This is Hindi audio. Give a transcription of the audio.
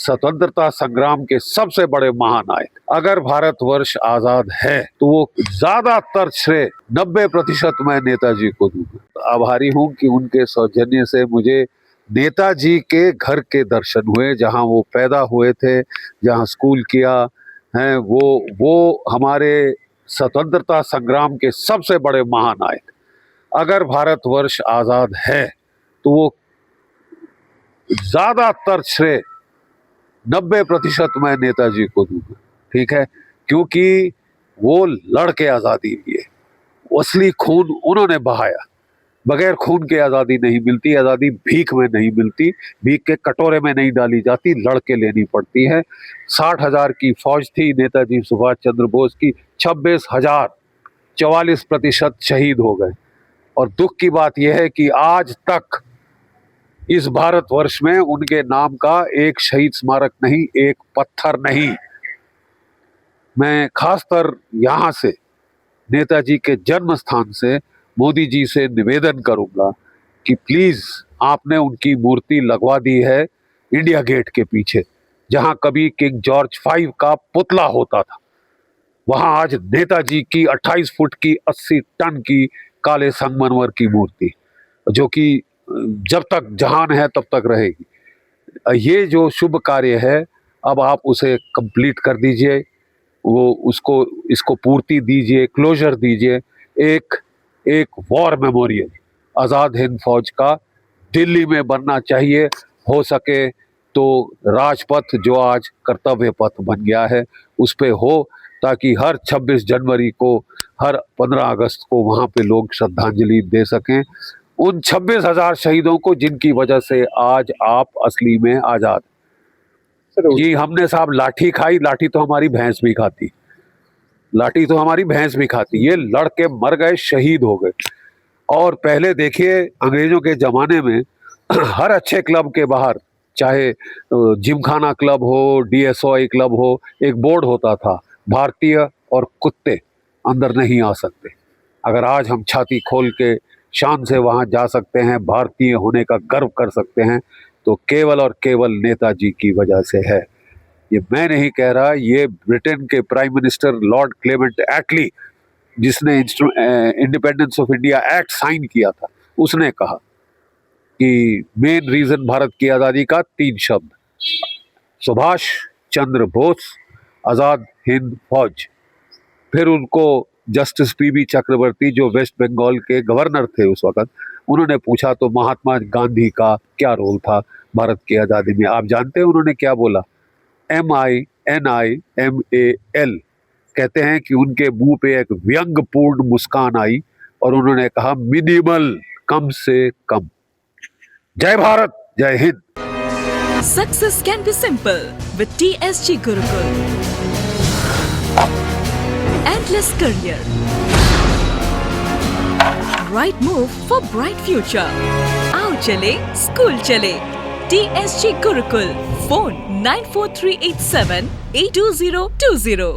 स्वतंत्रता संग्राम के सबसे बड़े महानायक। अगर भारतवर्ष आजाद है तो वो ज्यादातर श्रेय 90% मैं नेताजी को दूंगा। आभारी हूं कि उनके सौजन्य से मुझे नेताजी के घर के दर्शन हुए, जहां वो पैदा हुए थे, जहां स्कूल किया है। वो हमारे स्वतंत्रता संग्राम के सबसे बड़े महानायक। अगर भारतवर्ष आजाद है तो वो ज्यादातर श्रेय 90% मैं नेताजी को दूंगा, ठीक है, क्योंकि वो लड़के आजादी दिए, असली खून उन्होंने बहाया। बगैर खून के आजादी नहीं मिलती, आजादी भीख में नहीं मिलती, भीख के कटोरे में नहीं डाली जाती, लड़के लेनी पड़ती है। 60,000 की फौज थी नेताजी सुभाष चंद्र बोस की, 26,000, 44% शहीद हो गए। और दुख की बात यह है कि आज तक इस भारतवर्ष में उनके नाम का एक शहीद स्मारक नहीं, एक पत्थर नहीं। मैं खासकर यहां से नेताजी के जन्म स्थान से मोदी जी से निवेदन करूंगा कि प्लीज आपने उनकी मूर्ति लगवा दी है इंडिया गेट के पीछे, जहां कभी किंग जॉर्ज 5 का पुतला होता था। वहां आज नेताजी की 28 फुट की 80 टन की काले संगमरमर की मूर्ति, जो कि जब तक जहान है तब तक रहेगी। ये जो शुभ कार्य है, अब आप उसे कंप्लीट कर दीजिए, इसको पूर्ति दीजिए, क्लोजर दीजिए। एक वॉर मेमोरियल आजाद हिंद फौज का दिल्ली में बनना चाहिए। हो सके तो राजपथ, जो आज कर्तव्य पथ बन गया है, उस पे हो, ताकि हर 26 जनवरी को, हर 15 अगस्त को वहां पे लोग श्रद्धांजलि दे सकें उन 26,000 शहीदों को, जिनकी वजह से आज आप असली में आजाद। जी, हमने साहब लाठी खाई, लाठी तो हमारी भैंस भी खाती, लाठी तो हमारी भैंस भी खाती। ये लड़के मर गए, शहीद हो गए। और पहले देखिए, अंग्रेजों के जमाने में हर अच्छे क्लब के बाहर, चाहे जिमखाना क्लब हो, DSOI क्लब हो, एक बोर्ड होता था, भारतीय और कुत्ते अंदर नहीं आ सकते। अगर आज हम छाती खोल के शान से वहां जा सकते हैं, भारतीय होने का गर्व कर सकते हैं, तो केवल और केवल नेताजी की वजह से है। ये मैं नहीं कह रहा, ये ब्रिटेन के prime minister Lord Clement Attlee, जिसने Independence of India Act sign किया था, उसने कहा कि मेन रीजन भारत की आज़ादी का 3 शब्द, सुभाष चंद्र बोस, आज़ाद हिंद फौज। फिर उनको जस्टिस PB चक्रवर्ती, जो वेस्ट बंगाल के गवर्नर थे उस वक्त, उन्होंने पूछा तो महात्मा गांधी का क्या रोल था भारत की आज़ादी में। आप जानते हैं उन्होंने क्या बोला? MINIMAL। कहते हैं कि उनके मुंह पे एक व्यंग्यपूर्ण मुस्कान आई और उन्होंने कहा, मिनिमल, कम से कम। जय भारत, जय Hind. Success can be simple with TSG Gurukul. Endless career. Right move for bright future. आओ चले, स्कूल चले। TSG Gurukul. Phone 94387 82020.